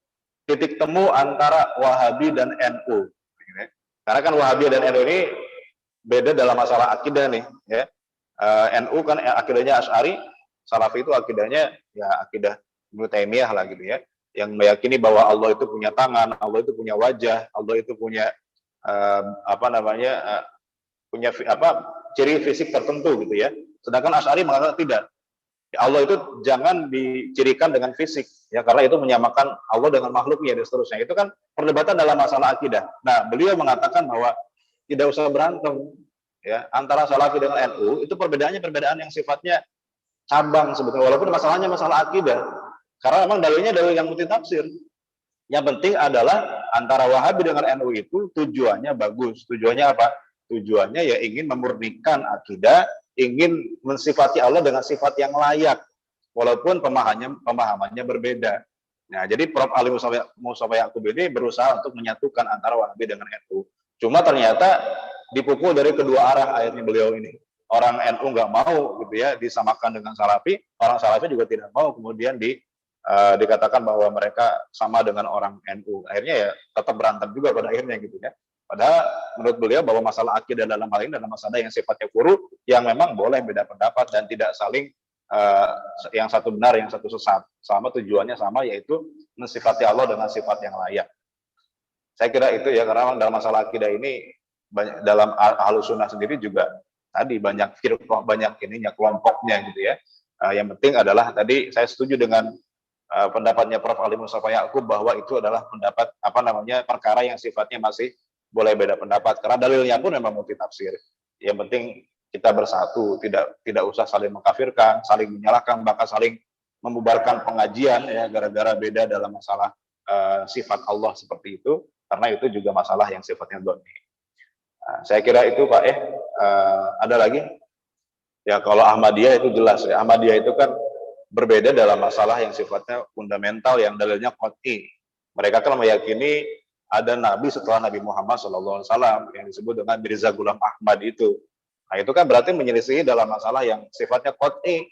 S1: Titik Temu Antara Wahabi dan NU. Karena kan Wahabi dan NU ini beda dalam masalah akidah nih, ya. NU kan akidahnya Asy'ari, Salafi itu akidahnya ya akidah Ibnu Taimiyah lah, gitu ya, yang meyakini bahwa Allah itu punya tangan, Allah itu punya wajah, Allah itu punya punya ciri fisik tertentu, gitu ya. Sedangkan Asy'ari mengatakan tidak. Allah itu jangan dicirikan dengan fisik, ya, karena itu menyamakan Allah dengan makhluknya dan seterusnya. Itu kan perdebatan dalam masalah akidah. Nah, beliau mengatakan bahwa tidak usah berantem, ya, antara Salafi dengan NU. Itu perbedaannya perbedaan yang sifatnya cabang sebetulnya, walaupun masalahnya masalah akidah, karena memang dalilnya dalil yang multitafsir. Yang penting adalah antara Wahabi dengan NU itu tujuannya bagus. Tujuannya apa? Tujuannya ya ingin memurnikan akidah, ingin mensifati Allah dengan sifat yang layak, walaupun pemahamannya berbeda. Nah, jadi Prof. Ali Mustafa Ya'qub ini berusaha untuk menyatukan antara Wahabi dengan NU. Cuma ternyata dipukul dari kedua arah akhirnya beliau ini. Orang NU nggak mau, gitu ya, disamakan dengan Salafi, orang Salafi juga tidak mau kemudian dikatakan bahwa mereka sama dengan orang NU. Akhirnya ya tetap berantem juga pada akhirnya, gitu ya. Padahal menurut beliau bahwa masalah akidah dalam hal ini adalah masalah yang sifatnya furu, yang memang boleh beda pendapat dan tidak saling yang satu benar, yang satu sesat. Selama tujuannya sama, yaitu mensifati Allah dengan sifat yang layak. Saya kira itu, ya, karena dalam masalah akidah ini dalam Ahlussunnah sendiri juga tadi banyak firqah, banyak kelompoknya, gitu ya. Yang penting adalah tadi saya setuju dengan pendapatnya Prof. Ali Mustafa Ya'qub bahwa itu adalah pendapat perkara yang sifatnya masih boleh beda pendapat, karena dalilnya pun memang multitafsir. Yang penting kita bersatu, tidak usah saling mengkafirkan, saling menyalahkan, bahkan saling membubarkan pengajian, ya, gara-gara beda dalam masalah sifat Allah seperti itu, karena itu juga masalah yang sifatnya dhonni. Saya kira itu, Pak. Ada lagi? Ya, kalau Ahmadiyah itu jelas, ya. Ahmadiyah itu kan berbeda dalam masalah yang sifatnya fundamental, yang dalilnya qat'i. Mereka kan meyakini ada nabi setelah Nabi Muhammad SAW yang disebut dengan Mirza Ghulam Ahmad itu. Nah, itu kan berarti menyelisihi dalam masalah yang sifatnya qat'i,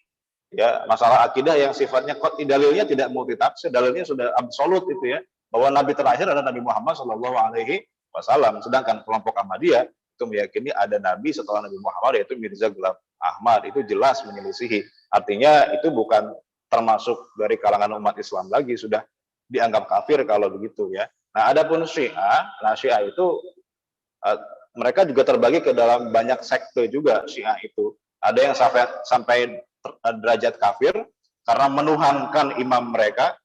S1: ya, masalah akidah yang sifatnya qat'i, dalilnya tidak multitafsir, dalilnya sudah absolut itu, ya, bahwa nabi terakhir adalah Nabi Muhammad SAW. Sedangkan kelompok Ahmadiyah itu meyakini ada nabi setelah Nabi Muhammad, yaitu Mirza Ghulam Ahmad. Itu jelas menyelisihi. Artinya itu bukan termasuk dari kalangan umat Islam lagi, sudah dianggap kafir kalau begitu, ya. Nah, adapun Syiah, Syiah itu mereka juga terbagi ke dalam banyak sekte juga. Syiah itu ada yang sampai derajat kafir karena menuhankan imam mereka,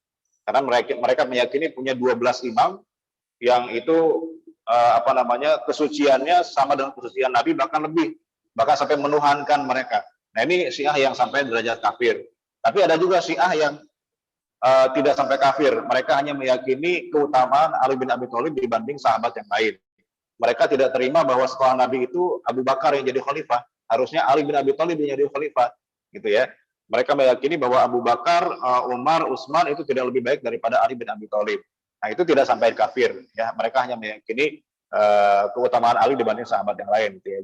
S1: karena mereka meyakini punya 12 imam yang itu kesuciannya sama dengan kesucian Nabi, bahkan lebih, bahkan sampai menuhankan mereka. Nah, ini Syiah yang sampai derajat kafir. Tapi ada juga Syiah yang tidak sampai kafir. Mereka hanya meyakini keutamaan Ali bin Abi Thalib dibanding sahabat yang lain. Mereka tidak terima bahwa setelah Nabi itu Abu Bakar yang jadi khalifah, harusnya Ali bin Abi Thalib yang jadi khalifah, gitu ya. Mereka meyakini bahwa Abu Bakar, Umar, Utsman itu tidak lebih baik daripada Ali bin Abi Thalib. Nah, itu tidak sampai kafir, ya. Mereka hanya meyakini keutamaan Ali dibanding sahabat yang lain, gitu ya.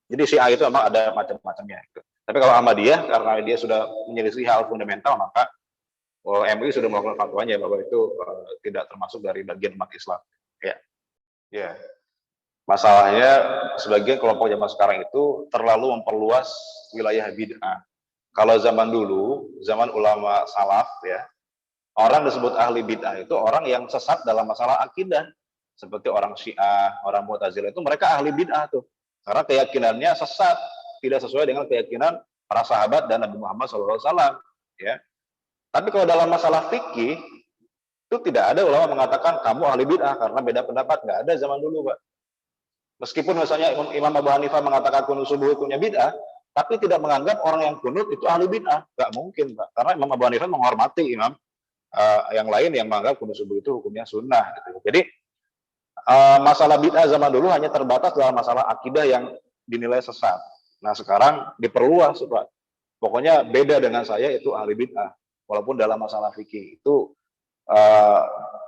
S1: Jadi Syiah itu memang ada macam-macamnya. Gitu. Tapi kalau Ahmadiyah, karena dia sudah menyelisih hal fundamental, maka MUI sudah melakukan fatwanya bahwa itu tidak termasuk dari bagian umat Islam. Ya, ya. Masalahnya sebagian kelompok zaman sekarang itu terlalu memperluas wilayah bid'ah. Kalau zaman dulu, zaman ulama salaf ya, orang disebut ahli bid'ah itu orang yang sesat dalam masalah akidah. Seperti orang Syiah, orang Mu'tazilah itu mereka ahli bid'ah tuh. Karena keyakinannya sesat, tidak sesuai dengan keyakinan para sahabat dan Nabi Muhammad SAW. Ya. Tapi kalau dalam masalah fikih, itu tidak ada ulama mengatakan kamu ahli bid'ah karena beda pendapat. Nggak ada zaman dulu, Pak. Meskipun misalnya Imam Abu Hanifah mengatakan kunut subuh hukumnya bid'ah, tapi tidak menganggap orang yang kunut itu ahli bid'ah. Nggak mungkin, Pak. Karena Imam Abu Hanifah menghormati imam yang lain yang menganggap kunut subuh itu hukumnya sunnah. Gitu. Jadi masalah bid'ah zaman dulu hanya terbatas dalam masalah akidah yang dinilai sesat. Nah sekarang diperluas, Pak. Pokoknya beda dengan saya itu ahli bid'ah. Walaupun dalam masalah fikih itu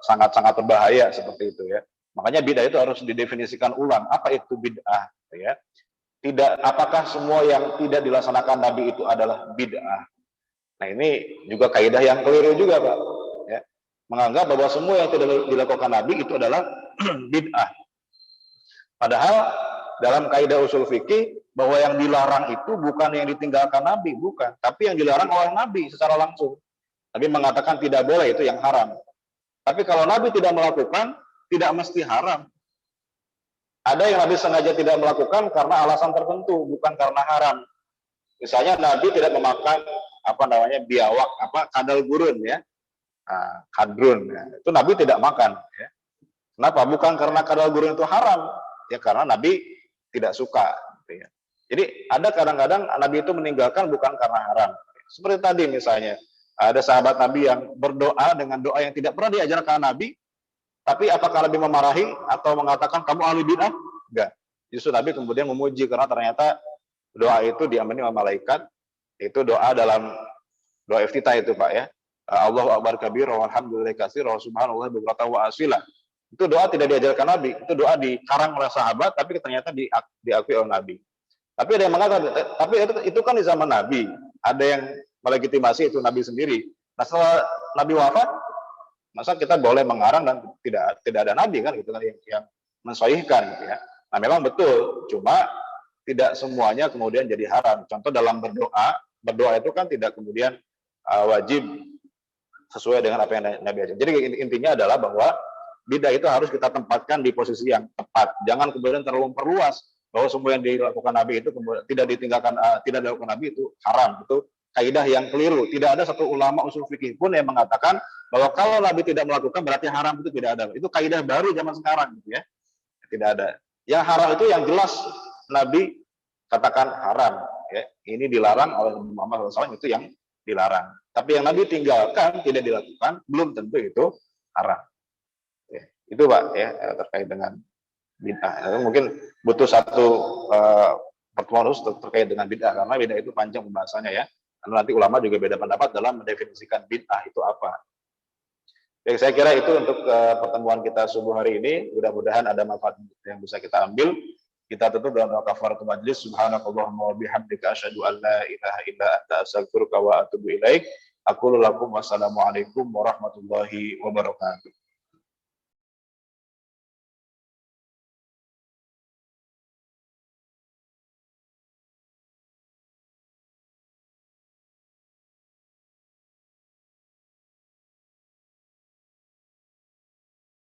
S1: sangat-sangat berbahaya seperti itu ya. Makanya bid'ah itu harus didefinisikan ulang. Apa itu bid'ah? Ya. Tidak, apakah semua yang tidak dilaksanakan Nabi itu adalah bid'ah? Nah ini juga kaidah yang keliru juga, Pak. Ya. Menganggap bahwa semua yang tidak dilakukan Nabi itu adalah bid'ah. Padahal dalam kaidah usul fikih bahwa yang dilarang itu bukan yang ditinggalkan Nabi, bukan. Tapi yang dilarang oleh Nabi secara langsung. Nabi mengatakan tidak boleh, itu yang haram. Tapi kalau Nabi tidak melakukan, tidak mesti haram. Ada yang Nabi sengaja tidak melakukan karena alasan tertentu, bukan karena haram. Misalnya Nabi tidak memakan biawak, kadal gurun ya, kadrun. Ya. Itu Nabi tidak makan. Ya. Kenapa? Bukan karena kadal gurun itu haram, ya karena Nabi tidak suka. Gitu ya. Jadi ada kadang-kadang Nabi itu meninggalkan bukan karena haram. Seperti tadi misalnya, ada sahabat Nabi yang berdoa dengan doa yang tidak pernah diajarkan Nabi, tapi apakah Nabi memarahi atau mengatakan kamu ahli bid'ah? Enggak. Justru Nabi kemudian memuji karena ternyata doa itu diamini oleh malaikat. Itu doa dalam doa iftitah itu, Pak ya. Allahu akbar kabir walhamdulillahi katsir wa subhanallah bukratan wa asila. Itu doa tidak diajarkan Nabi, itu doa dikarang oleh sahabat tapi ternyata diakui oleh Nabi. Tapi ada yang mengatakan, tapi itu kan di zaman Nabi. Ada yang melegitimasi itu Nabi sendiri. Nah setelah Nabi wafat, masa kita boleh mengarang dan tidak ada Nabi kan gitu kan yang mensahihkan gitu ya. Nah memang betul, cuma tidak semuanya kemudian jadi haram. Contoh dalam berdoa itu kan tidak kemudian wajib sesuai dengan apa yang Nabi ajarkan. Jadi intinya adalah bahwa bid'ah itu harus kita tempatkan di posisi yang tepat. Jangan kemudian terlalu memperluas bahwa semua yang dilakukan Nabi itu kemudian tidak dilakukan Nabi itu haram. Itu kaidah yang keliru. Tidak ada satu ulama usul fikih pun yang mengatakan bahwa kalau Nabi tidak melakukan berarti haram, itu tidak ada. Itu kaidah baru zaman sekarang gitu ya. Tidak ada. Yang haram itu yang jelas Nabi katakan haram ya. Ini dilarang oleh Muhammad SAW, itu yang dilarang. Tapi yang Nabi tinggalkan tidak dilakukan belum tentu itu haram. Ya, itu Pak ya terkait dengan bid'ah. Mungkin butuh satu pertemuan khusus terkait dengan bid'ah karena bid'ah itu panjang pembahasannya ya. Karena nanti ulama juga beda pendapat dalam mendefinisikan bid'ah itu apa. Jadi saya kira itu untuk pertemuan kita subuh hari ini. Mudah-mudahan ada manfaat yang bisa kita ambil. Kita tutup dengan doa kafaratul majlis. Subhanakallahumma wa bihamdika asyhadu an la ilaha illa anta astaghfiruka wa atubu ilaik. Aqulu lakum wassalamu alaikum warahmatullahi wabarakatuh.